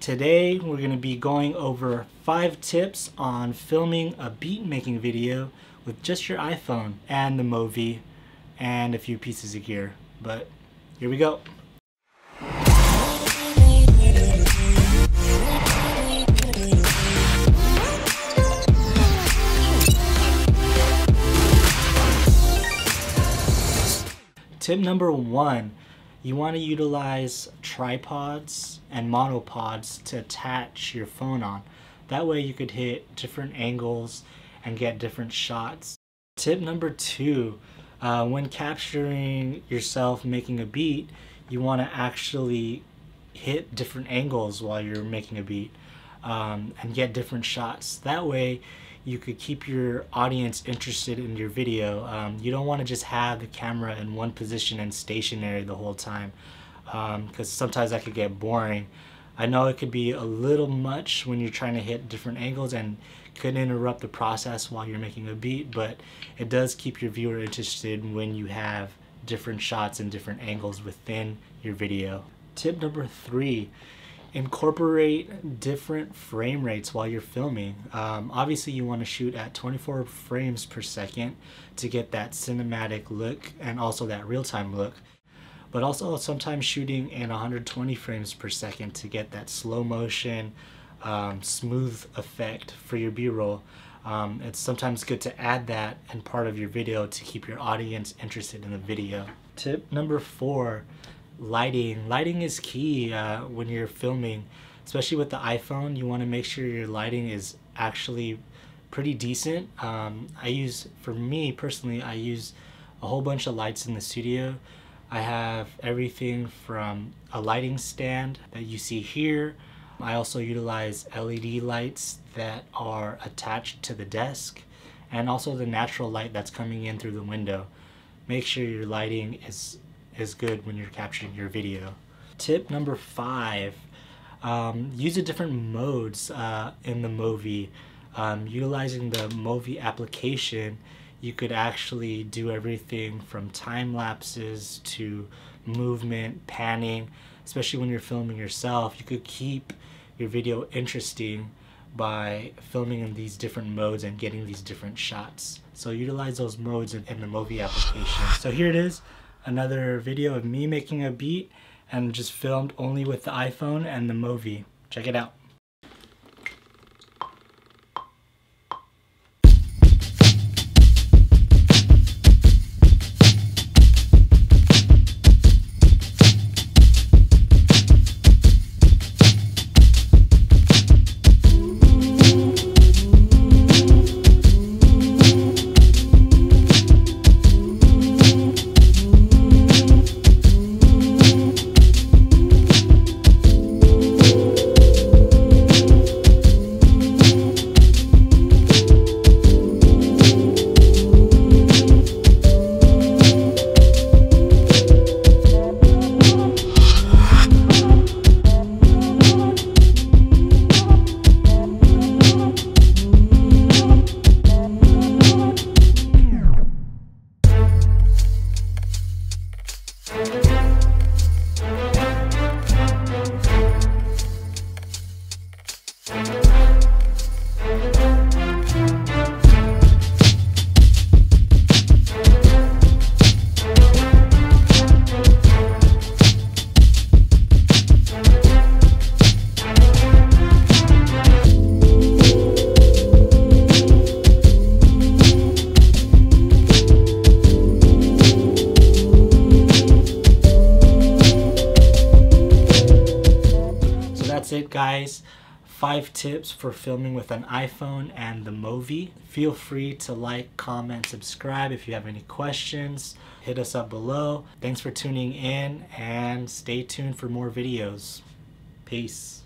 Today we're going to be going over 5 tips on filming a beat making video with just your iPhone and the Movi and a few pieces of gear. But here we go. Tip number 1, you want to utilize tripods and monopods to attach your phone on. That way you could hit different angles and get different shots. Tip number 2, when capturing yourself making a beat, you want to actually hit different angles while you're making a beat and get different shots. That way you could keep your audience interested in your video. You don't want to just have the camera in one position and stationary the whole time, because sometimes that could get boring. I know it could be a little much when you're trying to hit different angles and could interrupt the process while you're making a beat, but it does keep your viewer interested when you have different shots and different angles within your video. Tip number 3, incorporate different frame rates while you're filming. Obviously you want to shoot at 24 frames per second to get that cinematic look and also that real-time look, but also sometimes shooting in 120 frames per second to get that slow motion smooth effect for your b-roll. It's sometimes good to add that in part of your video to keep your audience interested in the video. Tip number 4, lighting. Lighting is key when you're filming, especially with the iPhone. You want to make sure your lighting is actually pretty decent. For me personally, I use a whole bunch of lights in the studio. I have everything from a lighting stand that you see here. I also utilize LED lights that are attached to the desk, and also the natural light that's coming in through the window. Make sure your lighting is good when you're capturing your video. Tip number 5, use the different modes in the Movi. Utilizing the Movi application, you could actually do everything from time lapses to movement, panning. Especially when you're filming yourself, you could keep your video interesting by filming in these different modes and getting these different shots. So utilize those modes in the Movi application. So here it is, another video of me making a beat and just filmed only with the iPhone and the Movi. Check it out. That's it, guys. 5 tips for filming with an iPhone and the Movi. Feel free to like, comment, subscribe. If you have any questions, hit us up below. Thanks for tuning in and stay tuned for more videos. Peace.